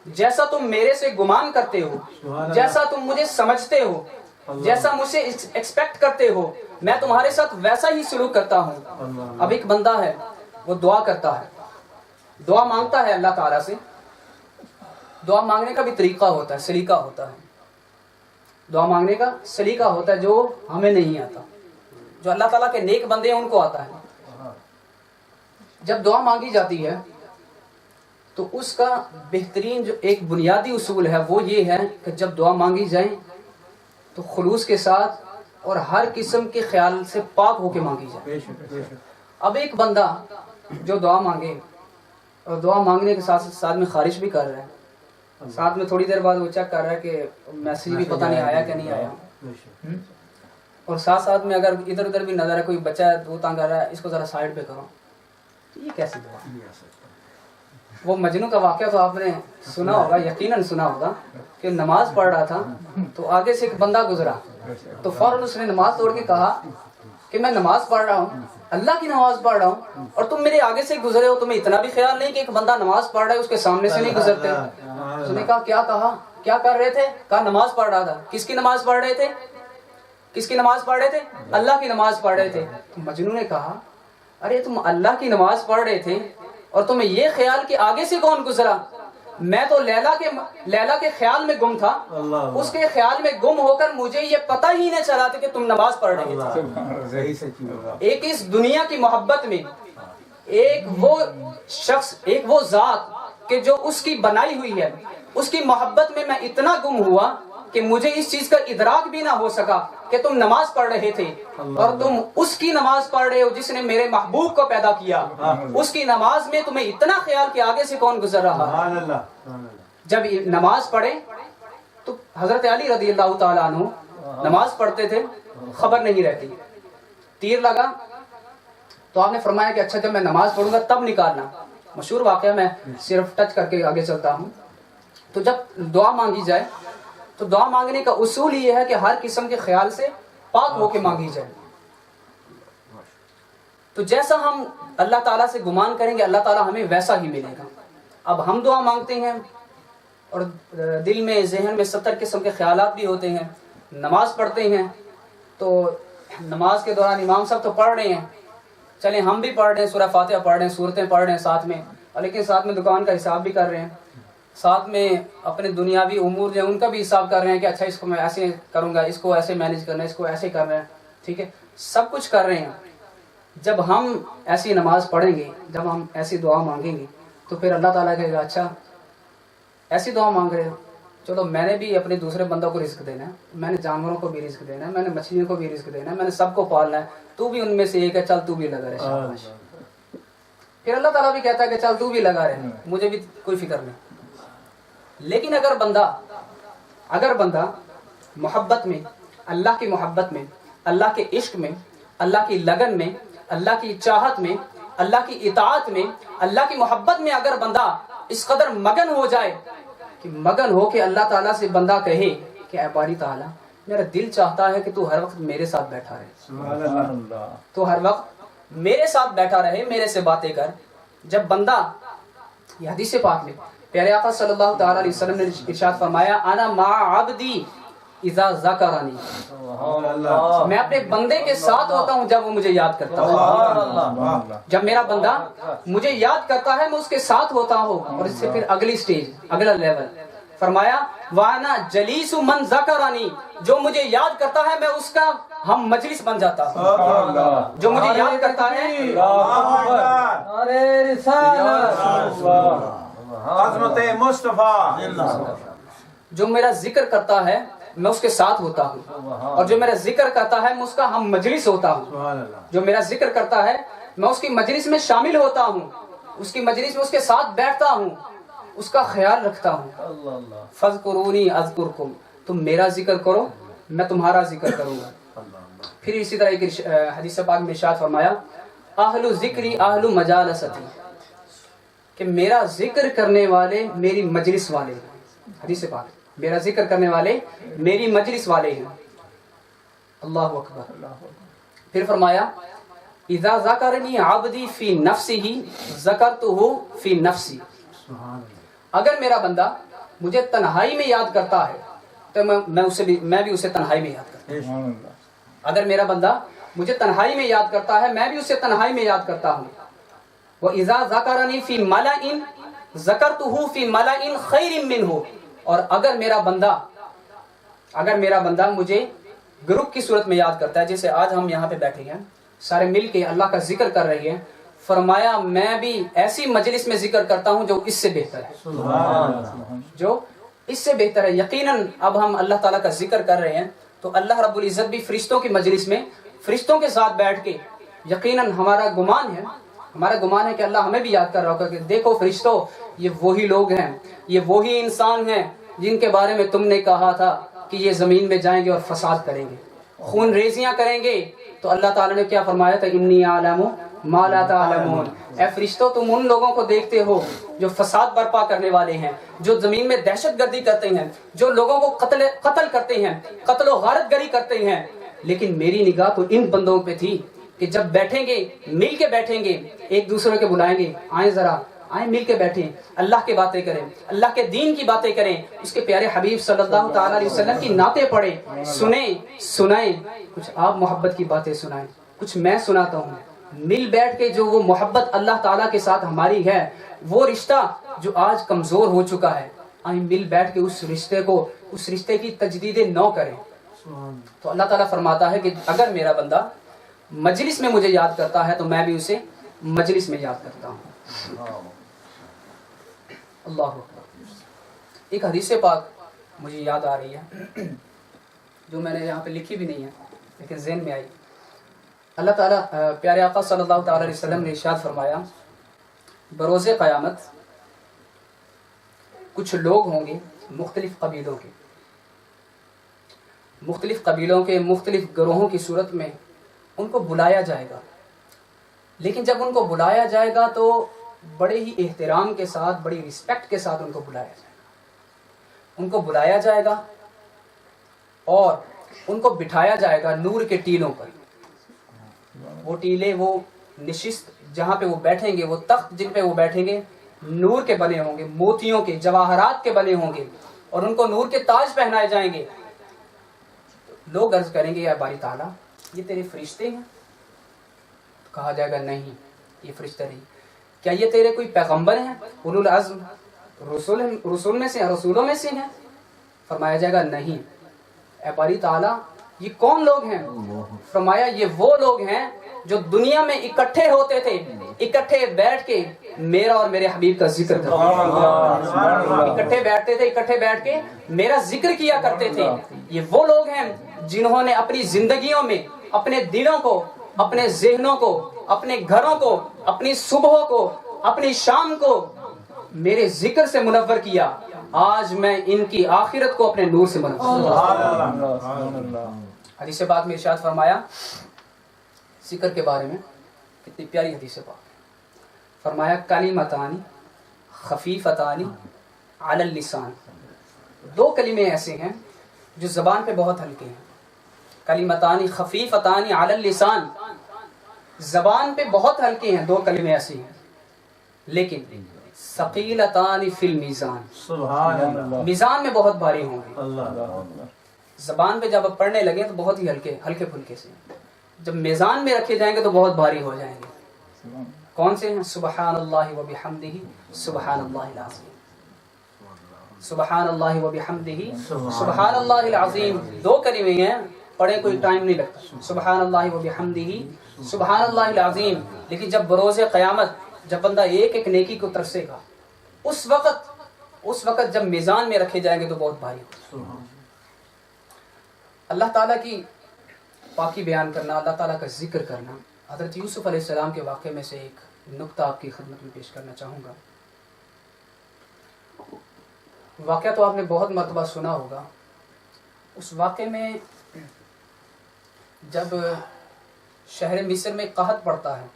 جیسا تم میرے سے گمان کرتے ہو، جیسا تم مجھے سمجھتے ہو، جیسا مجھ سے ایکسپیکٹ کرتے ہو، میں تمہارے ساتھ ویسا ہی سلوک کرتا ہوں۔ اب ایک بندہ ہے، وہ دعا کرتا ہے، دعا مانگتا ہے اللہ تعالیٰ سے۔ دعا مانگنے کا بھی طریقہ ہوتا ہے، سلیقہ ہوتا ہے۔ دعا مانگنے کا سلیقہ ہوتا ہے جو ہمیں نہیں آتا، جو اللہ تعالیٰ کے نیک بندے ہیں ان کو آتا ہے۔ جب دعا مانگی جاتی ہے تو اس کا بہترین جو ایک بنیادی اصول ہے وہ یہ ہے کہ جب دعا مانگی جائے تو خلوص کے ساتھ اور ہر قسم کے خیال سے پاک ہو کے مانگی جائے۔ اب ایک بندہ جو دعا مانگے اور دعا مانگنے کے ساتھ ساتھ میں خارج بھی کر رہا ہے، ساتھ میں تھوڑی دیر بعد وہ چیک کر رہا ہے کہ میسیج بھی پتہ نہیں آیا کہ نہیں آیا، اور ساتھ ساتھ میں اگر ادھر ادھر بھی نظر ہے کوئی بچہ دو تنگ کر رہا ہے، اس کو ذرا سائڈ پہ کرو، تو یہ کیسی دعا؟ وہ مجنو کا واقعہ تو آپ نے سنا ہوگا، یقیناً سنا ہوگا، کہ نماز پڑھ رہا تھا تو آگے سے ایک بندہ گزرا تو فوراً اس نے نماز توڑ کے کہا کہ میں نماز پڑھ رہا ہوں، اللہ کی نماز پڑھ رہا ہوں، اور تم میرے آگے سے گزرے ہو، تمہیں اتنا بھی خیال نہیں کہ ایک بندہ نماز پڑھ رہا ہے اس کے سامنے سے نہیں گزرتے؟ اس نے کہا کیا کر رہے تھے؟ کہا نماز پڑھ رہا تھا۔ کس کی نماز پڑھ رہے تھے؟ کس کی نماز پڑھ رہے تھے؟ اللہ کی نماز پڑھ رہے تھے۔ تو مجنون نے کہا ارے تم اللہ کی نماز پڑھ رہے تھے اور تمہیں یہ خیال کہ آگے سے کون گزرا؟ میں تو لیلا کے خیال میں گم تھا، اس کے خیال میں گم ہو کر مجھے یہ پتہ ہی نہیں چلا تھا کہ تم نماز پڑھ رہے تھے۔ ایک اس دنیا کی محبت میں ایک وہ شخص، ایک وہ ذات کہ جو اس کی بنائی ہوئی ہے، اس کی محبت میں اتنا گم ہوا کہ مجھے اس چیز کا ادراک بھی نہ ہو سکا کہ تم نماز پڑھ رہے تھے، اور تم اس کی نماز پڑھ رہے ہو جس نے میرے محبوب کو پیدا کیا، اس کی نماز میں تمہیں اتنا خیال کہ آگے سے کون گزر رہا ہے۔ جب نماز پڑھے تو حضرت علی رضی اللہ تعالیٰ عنہ نماز پڑھتے تھے، خبر نہیں رہتی، تیر لگا تو آپ نے فرمایا کہ اچھا جب میں نماز پڑھوں گا تب نکالنا۔ مشہور واقعہ، میں صرف ٹچ کر کے آگے چلتا ہوں۔ تو جب دعا مانگی جائے تو دعا مانگنے کا اصول یہ ہے کہ ہر قسم کے خیال سے پاک ہو کے مانگی جائے۔ تو جیسا ہم اللہ تعالیٰ سے گمان کریں گے اللہ تعالیٰ ہمیں ویسا ہی ملے گا۔ اب ہم دعا مانگتے ہیں اور دل میں ذہن میں 70 قسم کے خیالات بھی ہوتے ہیں، نماز پڑھتے ہیں تو نماز کے دوران امام صاحب تو پڑھ رہے ہیں، چلیں ہم بھی پڑھ رہے ہیں، سورہ فاتحہ پڑھ رہے ہیں، سورتیں پڑھ رہے ہیں ساتھ میں، لیکن ساتھ میں دکان کا حساب بھی کر رہے ہیں، ساتھ میں اپنے دنیاوی امور جو ہیں ان کا بھی حساب کر رہے ہیں کہ اچھا اس کو میں ایسے کروں گا، اس کو ایسے مینیج کرنا ہے، اس کو ایسے کرنا ہے، ٹھیک ہے، سب کچھ کر رہے ہیں۔ جب ہم ایسی نماز پڑھیں گے، جب ہم ایسی دعا مانگیں گے تو پھر اللہ تعالیٰ کہے گا اچھا ایسی دعا مانگ رہے ہو، چلو میں نے بھی اپنے دوسرے بندوں کو رزق دینا ہے، میں نے جانوروں کو بھی رزق دینا ہے، میں نے مچھلیوں کو بھی رزق دینا ہے، میں نے سب کو پالنا ہے، تو بھی ان میں سے ایک ہے، چل تو بھی لگا رہے شاباش۔ پھر اللہ تعالیٰ بھی کہتا ہے کہ چل تو بھی لگا رہے، مجھے بھی کوئی فکر نہیں۔ لیکن اگر بندہ محبت میں، اللہ کی محبت میں، اللہ کے عشق میں، اللہ کی لگن میں، اللہ کی چاہت میں، اللہ کی اطاعت میں، اللہ کی محبت میں اگر بندہ اس قدر مگن ہو جائے کہ مگن ہو کہ اللہ تعالیٰ سے بندہ کہے کہ اے باری تعالیٰ میرا دل چاہتا ہے کہ تو ہر وقت میرے ساتھ بیٹھا رہے، تو ہر وقت میرے ساتھ بیٹھا رہے، میرے سے باتیں کر۔ جب بندہ، یہ حدیث پاک میں پیارے آقا صلی اللہ تعالیٰ علیہ وسلم نے ارشاد فرمایا انا مع عبدی اذا ذکرنی، میں اپنے بندے کے ساتھ ہوتا ہوں جب وہ مجھے یاد کرتا ہے۔ جب میرا بندہ مجھے یاد کرتا ہے میں اس کے ساتھ ہوتا ہوں۔ اور اس سے پھر اگلی سٹیج، اگلا لیول فرمایا وانا جلیس من ذکرنی، جو مجھے یاد کرتا ہے میں اس کا ہم مجلس بن جاتا ہوں، جو مجھے یاد کرتا ہے عظمت مصطفیٰ، جو میرا ذکر کرتا ہے میں اس کے ساتھ ہوتا ہوں، اور جو میرا ذکر کرتا ہے میں اس کا ہم مجلس ہوتا ہوں، جو میرا ذکر کرتا ہے میں اس کی مجلس میں شامل ہوتا ہوں، اس کی مجلس میں اس کے ساتھ بیٹھتا ہوں، اس کا خیال رکھتا ہوں۔ فاذکرونی اذکرکم، تم میرا ذکر کرو میں تمہارا ذکر کروں گا۔ پھر اسی طرح ایک حدیث پاک میں ارشاد فرمایا اہل ذکری اہل مجالستی، کہ میرا ذکر کرنے والے میری مجلس والے ہیں۔ حدیث پاک میرا ذکر کرنے والے میری مجلس والے ہیں۔ اللہ اکبر۔ پھر فرمایا اذا ذکرنی عبدی فی نفسہ ذکرتہ فی نفسی، اگر میرا بندہ مجھے تنہائی میں یاد کرتا ہے تو میں بھی اسے تنہائی میں یاد کرتا ہوں. اگر میرا بندہ مجھے تنہائی میں یاد کرتا ہے میں بھی اسے تنہائی میں یاد کرتا ہوں. وَإِذَا ذَكَرَنِي فِي مَلَئٍ ذَكَرْتُهُ فِي مَلَئٍ خَيْرٍ مِّنْهُ. اور اگر میرا بندہ مجھے گروپ کی صورت میں یاد کرتا ہے، جیسے آج ہم یہاں پہ بیٹھے ہیں سارے مل کے اللہ کا ذکر کر رہے ہیں، فرمایا میں بھی ایسی مجلس میں ذکر کرتا ہوں جو اس سے بہتر ہے، جو اس سے بہتر ہے. یقیناً اب ہم اللہ تعالیٰ کا ذکر کر رہے ہیں تو اللہ رب العزت بھی فرشتوں کی مجلس میں فرشتوں کے ساتھ بیٹھ کے یقیناً ہمارا گمان ہے کہ اللہ ہمیں بھی یاد کر رہا ہوگا کہ دیکھو فرشتوں، یہ وہی لوگ ہیں، یہ وہی انسان ہیں جن کے بارے میں تم نے کہا تھا کہ یہ زمین میں جائیں گے اور فساد کریں گے، خون ریزیاں کریں گے. تو اللہ تعالیٰ نے کیا فرمایا تھا؟ انی اعلم ما لا تعلمون. اے فرشتوں تم ان لوگوں کو دیکھتے ہو جو فساد برپا کرنے والے ہیں، جو زمین میں دہشت گردی کرتے ہیں، جو لوگوں کو قتل کرتے ہیں، قتل و غارت گری کرتے ہیں، لیکن میری نگاہ تو ان بندوں پہ تھی کہ جب بیٹھیں گے مل کے بیٹھیں گے، ایک دوسرے کے بلائیں گے، آئیں مل کے بیٹھیں، اللہ کی باتیں کریں، اللہ کے دین کی باتیں کریں، اس کے پیارے حبیب صلی اللہ تعالیٰ علیہ وسلم کی نعتیں پڑھیں، سنائیں، کچھ آپ محبت کی باتیں سنائیں، کچھ میں سناتا ہوں. مل بیٹھ کے جو وہ محبت اللہ تعالیٰ کے ساتھ ہماری ہے، وہ رشتہ جو آج کمزور ہو چکا ہے، آئیں مل بیٹھ کے اس رشتے کی تجدید نو کریں. تو اللہ تعالیٰ فرماتا ہے کہ اگر میرا بندہ مجلس میں مجھے یاد کرتا ہے تو میں بھی اسے مجلس میں یاد کرتا ہوں. اللہ اکبر. ایک حدیث پاک مجھے یاد آ رہی ہے جو میں نے یہاں پہ لکھی بھی نہیں ہے لیکن ذہن میں آئی. اللہ تعالیٰ پیارے آقا صلی اللہ تعالیٰ علیہ وسلم نے ارشاد فرمایا بروز قیامت کچھ لوگ ہوں گے مختلف قبیلوں کے مختلف گروہوں کی صورت میں ان کو بلایا جائے گا. لیکن جب ان کو بلایا جائے گا تو بڑے ہی احترام کے ساتھ، بڑی رسپیکٹ کے ساتھ ان کو بلایا جائے گا. ان کو بلایا جائے گا اور ان کو بٹھایا جائے گا نور کے ٹیلوں پر. وہ ٹیلے، وہ نشست جہاں پہ وہ بیٹھیں گے، وہ تخت جن پہ وہ بیٹھیں گے نور کے بنے ہوں گے، موتیوں کے، جواہرات کے بنے ہوں گے، اور ان کو نور کے تاج پہنائے جائیں گے. لوگ عرض کریں گے یا باری تعالیٰ یہ تیرے فرشتے ہیں؟ کہا جائے گا نہیں یہ فرشتے نہیں. کیا یہ تیرے کوئی پیغمبر ہیں، اولو العزم رسولوں میں سے ہیں؟ فرمایا جائے گا نہیں. اے باری تعالیٰ یہ کون لوگ ہیں؟ فرمایا یہ وہ لوگ ہیں جو دنیا میں اکٹھے ہوتے تھے، اکٹھے بیٹھ کے میرا اور میرے حبیب کا ذکر کرتے تھے، اکٹھے بیٹھتے تھے، اکٹھے بیٹھ کے میرا ذکر کیا کرتے تھے. یہ وہ لوگ ہیں جنہوں نے اپنی زندگیوں میں اپنے دلوں کو، اپنے ذہنوں کو، اپنے گھروں کو، اپنی صبحوں کو، اپنی شام کو میرے ذکر سے منور کیا. آج میں ان کی آخرت کو اپنے نور سے منور. حدیث پاک میں ارشاد فرمایا ذکر کے بارے میں، کتنی پیاری حدیث پاک. فرمایا کلمتان خفیفتان علی اللسان. دو کلمے ایسے ہیں جو زبان پہ بہت ہلکے ہیں. کلمتان خفیفتان علی اللسان، زبان پہ بہت ہلکے ہیں. دو کلمے ایسے ہیں لیکن ثقیلتان فی المیزان، میزان میں بہت بھاری ہوں گے. زبان پہ جب آپ پڑھنے لگے تو بہت ہی ہلکے پھلکے سے، جب میزان میں رکھے جائیں گے تو بہت بھاری ہو جائیں گے. کون سے ہیں؟ سبحان اللہ و بحمدہ سبحان اللہ العظیم. سبحان اللہ و بحمدہ سبحان اللہ العظیم. دو کلمے ہیں، پڑھے کوئی ٹائم نہیں لگتا. سبحان اللہ و بحمدہ سبحان اللہ العظیم. لیکن جب بروز قیامت جب بندہ ایک ایک نیکی کو ترسے گا، اس وقت جب میزان میں رکھے جائیں گے تو بہت بھاری ہوگا. اللہ تعالیٰ کی پاکی بیان کرنا، اللہ تعالیٰ کا ذکر کرنا. حضرت یوسف علیہ السلام کے واقعے میں سے ایک نقطہ آپ کی خدمت میں پیش کرنا چاہوں گا. واقعہ تو آپ نے بہت مرتبہ سنا ہوگا. اس واقعے میں جب شہر مصر میں قحط پڑتا ہے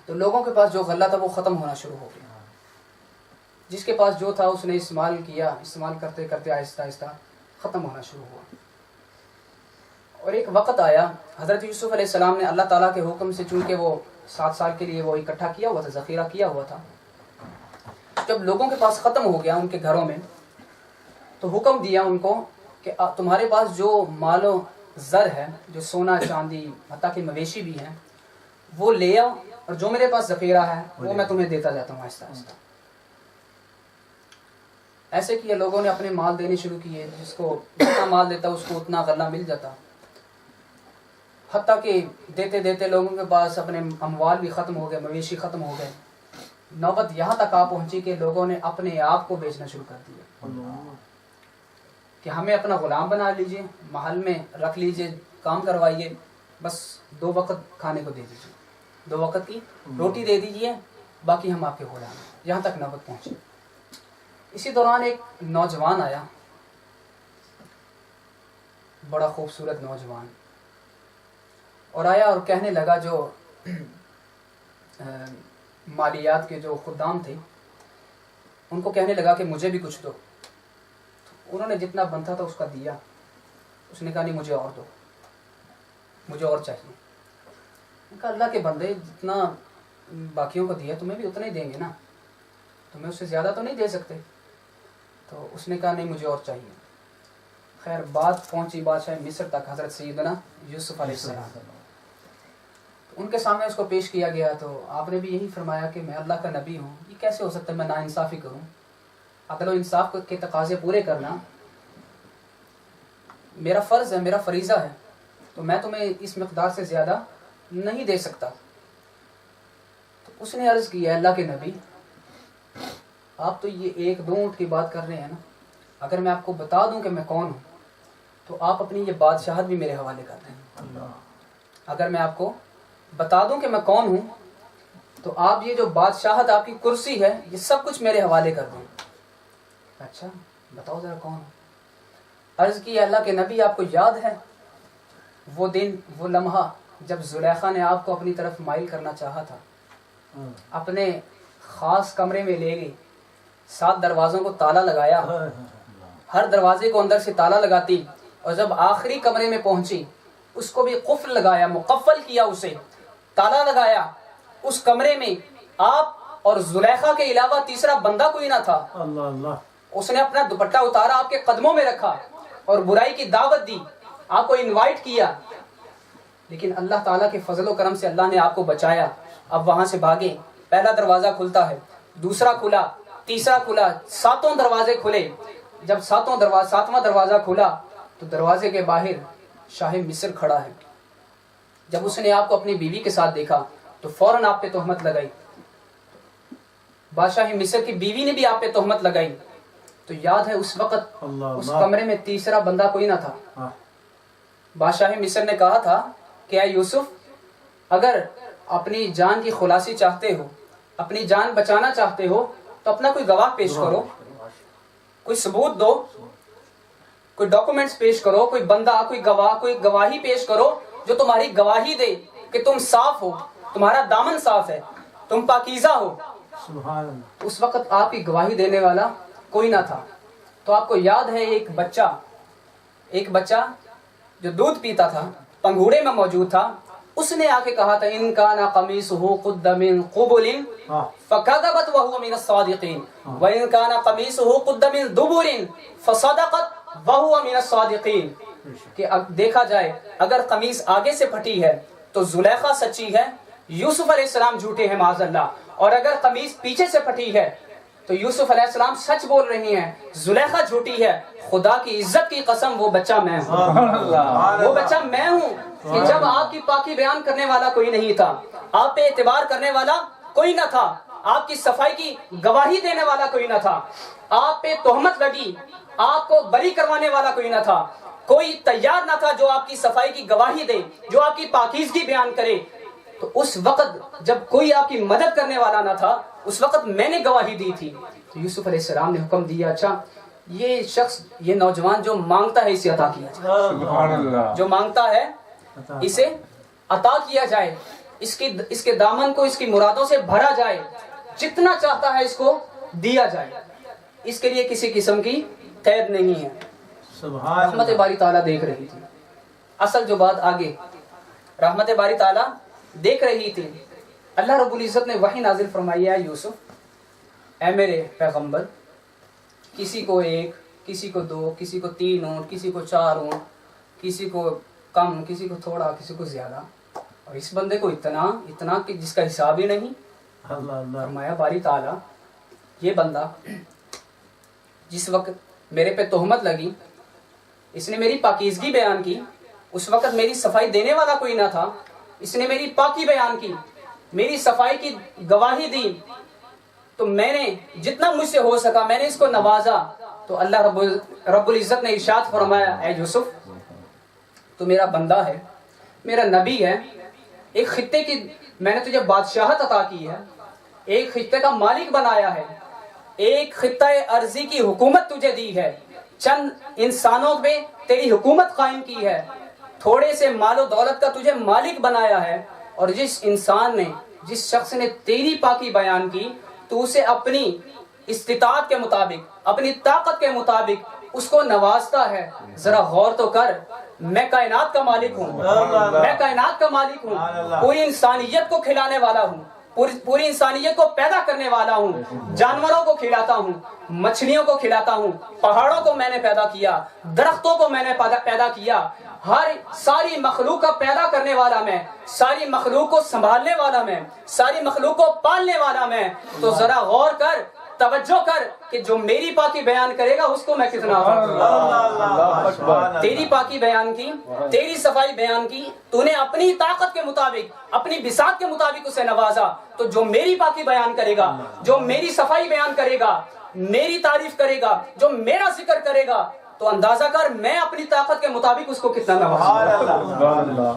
تو لوگوں کے پاس جو غلہ تھا وہ ختم ہونا شروع ہو گیا. جس کے پاس جو تھا اس نے استعمال کرتے کرتے آہستہ آہستہ ختم ہونا شروع ہوا. اور ایک وقت آیا حضرت یوسف علیہ السلام نے اللہ تعالیٰ کے حکم سے، چونکہ وہ 7 سال کے لیے وہ اکٹھا کیا ہوا تھا، ذخیرہ کیا ہوا تھا، جب لوگوں کے پاس ختم ہو گیا ان کے گھروں میں تو حکم دیا ان کو کہ تمہارے پاس جو مال و زر ہے، جو سونا چاندی حتیٰ کہ مویشی بھی ہیں، وہ لے آؤ، اور جو میرے پاس ذخیرہ ہے وہ میں تمہیں دیتا جاتا ہوں آہستہ آہستہ۔ ایسے کیا لوگوں نے اپنے مال دینے شروع کیے، جس کو جتنا مال دیتا اس کو اتنا غلہ مل جاتا، حتیٰ کہ دیتے دیتے لوگوں کے پاس اپنے اموال بھی ختم ہو گئے، مویشی ختم ہو گئے۔ نوبت یہاں تک آ پہنچی کہ لوگوں نے اپنے آپ کو بیچنا شروع کر دیا کہ ہمیں اپنا غلام بنا لیجئے، محل میں رکھ لیجئے، کام کروائیے، بس 2 وقت کھانے کو دے دیجئے، 2 وقت کی روٹی دے دیجئے، باقی ہم آپ کے غلام ہیں۔ یہاں تک نوبت پہنچی۔ اسی دوران ایک نوجوان آیا، بڑا خوبصورت نوجوان، اور آیا اور کہنے لگا، جو مالیات کے جو خدام تھے ان کو کہنے لگا کہ مجھے بھی کچھ دو۔ انہوں نے جتنا بنتا تھا اس کا دیا۔ اس نے کہا نہیں، مجھے اور دو، مجھے اور چاہیے۔ کہا اللہ کے بندے، جتنا باقیوں کو دیا تمہیں بھی اتنا ہی دیں گے نا، تمہیں اس سے زیادہ تو نہیں دے سکتے۔ تو اس نے کہا نہیں، مجھے اور چاہیے۔ خیر بات پہنچی بادشاہ مصر تک، حضرت سیدنا یوسف علیہ السلام۔ ان کے سامنے اس کو پیش کیا گیا تو آپ نے بھی یہی فرمایا کہ میں اللہ کا نبی ہوں، یہ کیسے ہو سکتا ہے میں ناانصافی کروں؟ عدل و انصاف کے تقاضے پورے کرنا میرا فرض ہے، میرا فریضہ ہے، تو میں تمہیں اس مقدار سے زیادہ نہیں دے سکتا۔ تو اس نے عرض کیا اللہ کے نبی، آپ تو یہ 1-2 اونٹ کی بات کر رہے ہیں نا، اگر میں آپ کو بتا دوں کہ میں کون ہوں تو آپ اپنی یہ بادشاہت بھی میرے حوالے کر دیں۔ اگر میں آپ کو بتا دوں کہ میں کون ہوں تو آپ یہ جو بادشاہت، آپ کی کرسی ہے، یہ سب کچھ میرے حوالے کر دیں۔ اچھا بتاؤ ذرا کون ہوں؟ عرض کی اللہ کے نبی، آپ کو یاد ہے وہ دن، وہ لمحہ جب زلیخا نے آپ کو اپنی طرف مائل کرنا چاہا تھا، اپنے خاص کمرے میں لے گئی، 7 دروازوں کو تالا لگایا، ہر دروازے کو اندر سے تالا لگاتی، اور جب آخری کمرے میں پہنچی اس کو بھی قفل لگایا، مقفل کیا، اسے تالا لگایا۔ اس کمرے میں آپ اور زلیخا کے علاوہ تیسرا بندہ کوئی نہ تھا۔ اس نے اپنا دوپٹہ اتارا، آپ کے قدموں میں رکھا اور برائی کی دعوت دی، آپ کو انوائٹ کیا، لیکن اللہ تعالیٰ کے فضل و کرم سے اللہ نے آپ کو بچایا۔ اب وہاں سے بھاگے، پہلا دروازہ کھلتا ہے، دوسرا کھلا، تیسرا کھلا، 7 دروازے کھلے۔ جب 7واں دروازہ کھلا تو دروازے کے باہر شاہ مصر کھڑا ہے۔ جب اس نے آپ کو اپنی بیوی کے ساتھ دیکھا تو فوراً آپ پہ تہمت لگائی، بادشاہ مصر کی بیوی نے بھی آپ پہ تہمت لگائی۔ تو یاد ہے اس وقت اس کمرے میں تیسرا بندہ کوئی نہ تھا۔ بادشاہ مصر نے کہا تھا کہ اے یوسف، اگر اپنی جان کی خلاصی چاہتے ہو، اپنی جان بچانا چاہتے ہو تو اپنا کوئی گواہ پیش کرو، کوئی ثبوت دو، کوئی ڈاکومنٹس پیش کرو، کوئی بندہ، کوئی گواہ، کوئی گواہی پیش کرو جو تمہاری گواہی دے کہ تم صاف ہو، تمہارا دامن صاف ہے، تم پاکیزہ ہو۔ اس وقت آپ کی گواہی دینے والا کوئی نہ تھا۔ تو آپ کو یاد ہے ایک بچہ جو دودھ پیتا تھا، پنگھوڑے میں موجود تھا، اس نے آ کے کہا تھا ان کان قمیصہ قد من قبل فکذبت وهو من الصادقین وان کان قمیصہ قد من دبر فصدقت وهو من الصادقین، کہ دیکھا جائے اگر قمیص آگے سے پھٹی ہے تو زلیخا سچی ہے، یوسف علیہ السلام جھوٹے ہیں معاذ اللہ، اور اگر قمیص پیچھے سے پھٹی ہے تو یوسف علیہ السلام سچ بول رہی ہیں، زلیخا جھوٹی ہے۔ خدا کی عزت کی قسم، وہ بچہ میں ہوں، وہ بچہ میں ہوں کہ جب آپ کی پاکی بیان کرنے والا کوئی نہیں تھا، آپ پہ اعتبار کرنے والا کوئی نہ تھا، آپ کی صفائی کی گواہی دینے والا کوئی نہ تھا، آپ پہ تہمت لگی، آپ کو بری کروانے والا کوئی نہ تھا، کوئی تیار نہ تھا جو آپ کی صفائی کی گواہی دے، جو آپ کی پاکیزگی بیان کرے۔ تو اس وقت جب کوئی آپ کی مدد کرنے والا نہ تھا، اس وقت میں نے گواہی دی تھی۔ تو یوسف علیہ السلام نے حکم دیا، اچھا یہ شخص، یہ نوجوان جو مانگتا ہے اسے عطا کیا جائے، جو مانگتا ہے اسے عطا کیا جائے، اس کے دامن کو اس کی مرادوں سے بھرا جائے، جتنا چاہتا ہے اس کو دیا جائے، اس کے لیے کسی قسم کی قید نہیں ہے۔ رحمت باری تعالیٰ دیکھ رہی تھی، اصل جو بات آگے، رحمت باری تعالیٰ دیکھ رہی تھی۔ اللہ رب العزت نے وحی نازل فرمائی ہے یوسف، اے میرے پیغمبر کسی کو 1 کسی کو 2 کسی کو 3 اونٹ کسی کو 4 اونٹ کسی کو کم کسی کو تھوڑا کسی کو زیادہ اور اس بندے کو اتنا کہ جس کا حساب ہی نہیں. فرمایا باری تعالیٰ یہ بندہ جس وقت میرے پہ تہمت لگی اس نے میری پاکیزگی بیان کی, اس وقت میری صفائی دینے والا کوئی نہ تھا, اس نے میری پاکی بیان کی, میری صفائی کی گواہی دی, تو میں نے جتنا مجھ سے ہو سکا میں نے اس کو نوازا. تو اللہ رب العزت نے ارشاد فرمایا اے یوسف تو میرا بندہ ہے, میرا نبی ہے, ایک خطے کی میں نے تجھے بادشاہت عطا کی ہے, ایک خطے کا مالک بنایا ہے, ایک خطہ ارضی کی حکومت تجھے دی ہے, چند انسانوں پہ تیری حکومت قائم کی ہے, تھوڑے سے مال و دولت کا تجھے مالک بنایا ہے, اور جس شخص نے تیری پاکی بیان کی تو اسے اپنی استطاعت کے مطابق اپنی طاقت کے مطابق اس کو نوازتا ہے. ذرا غور تو کر, میں کائنات کا مالک ہوں, میں کائنات کا مالک ہوں, پوری انسانیت کو کھلانے والا ہوں, پوری انسانیت کو پیدا کرنے والا ہوں, جانوروں کو کھلاتا ہوں, مچھلیوں کو کھلاتا ہوں, پہاڑوں کو میں نے پیدا کیا, درختوں کو میں نے پیدا کیا, ساری مخلوق کا پیدا کرنے والا میں, ساری مخلوق کو سنبھالنے والا میں, ساری مخلوق کو پالنے والا میں. تو ذرا غور کر, توجہ کر کہ جو میری پاکی بیان کرے گا اس کو میں کتنا تیری پاکی بیان کی, تیری صفائی بیان کی, تو نے اپنی طاقت کے مطابق اپنی بساط کے مطابق اسے نوازا. تو جو میری پاکی بیان کرے گا, جو میری صفائی بیان کرے گا, میری تعریف کرے گا, جو میرا ذکر کرے گا, تو اندازہ کر میں اپنی طاقت کے مطابق اس کو کتنا نوازا.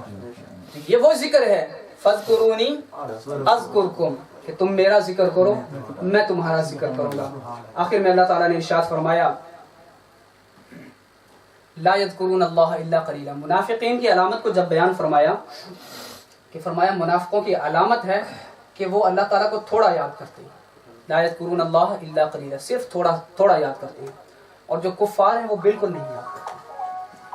یہ وہ ذکر ہے فَاذْكُرُونِي أَذْكُرْكُمْ کہ تم میرا ذکر کرو میں تمہارا ذکر کروں گا. آخر میں اللہ تعالیٰ نے ارشاد فرمایا لا يذكرون اللہ الا قلیلا. منافقین کی علامت کو جب بیان فرمایا کہ فرمایا منافقوں کی علامت ہے کہ وہ اللہ تعالیٰ کو تھوڑا یاد کرتے ہیں. لا يذكرون اللہ الا قلیلا, صرف تھوڑا یاد کرتے ہیں, اور جو کفار ہیں وہ بالکل نہیں یاد کرتے.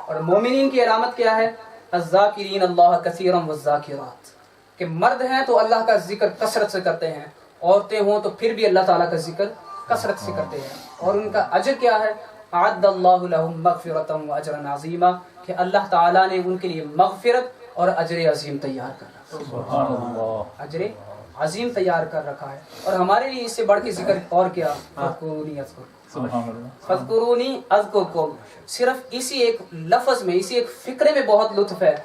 اور مومنین کی علامت کیا ہے؟ الذاکرین اللہ کثیرا والذاکرات, کہ مرد ہیں تو اللہ کا ذکر کثرت سے کرتے ہیں, عورتیں ہوں تو پھر بھی اللہ تعالیٰ کا ذکر کثرت سے کرتے ہیں. اور ان کا اجر کیا ہے؟ اعد اللہ لهم مغفرۃ واجرا عظیما, کہ اللہ تعالیٰ نے ان کے لیے مغفرت اور اجر عظیم تیار کر رکھا. سبحان اللہ, اجر عظیم تیار کر رکھا ہے. اور ہمارے لیے اس سے بڑھ کے ذکر اور کیا؟ فذکرونی اذکرکم, سبحان اللہ, فذکرونی اذکرکم. صرف اسی ایک لفظ میں, اسی ایک فکرے میں بہت لطف ہے.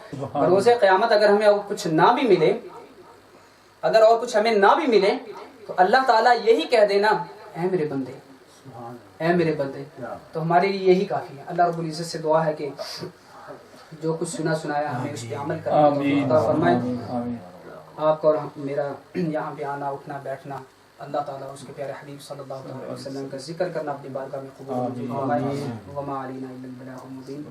روز قیامت اگر ہمیں اور کچھ نہ بھی ملے, اگر اور کچھ ہمیں نہ بھی ملے, تو اللہ تعالیٰ یہی کہہ دینا اے میرے بندے, اے میرے بندے, تو ہمارے لیے یہی کافی ہے. اللہ رب العزت سے دعا ہے کہ جو کچھ سنایا ہمیں اس پہ عمل کرنے کی عطا فرمائے. آپ کو اور میرا یہاں پہ آنا اٹھنا بیٹھنا اللہ تعالیٰ اس کے پیارے حبیب صلی اللہ علیہ وسلم کا ذکر کرنا اپنی بارگاہ میں قبول فرمائے. وما علینا الا البلاغ المبین.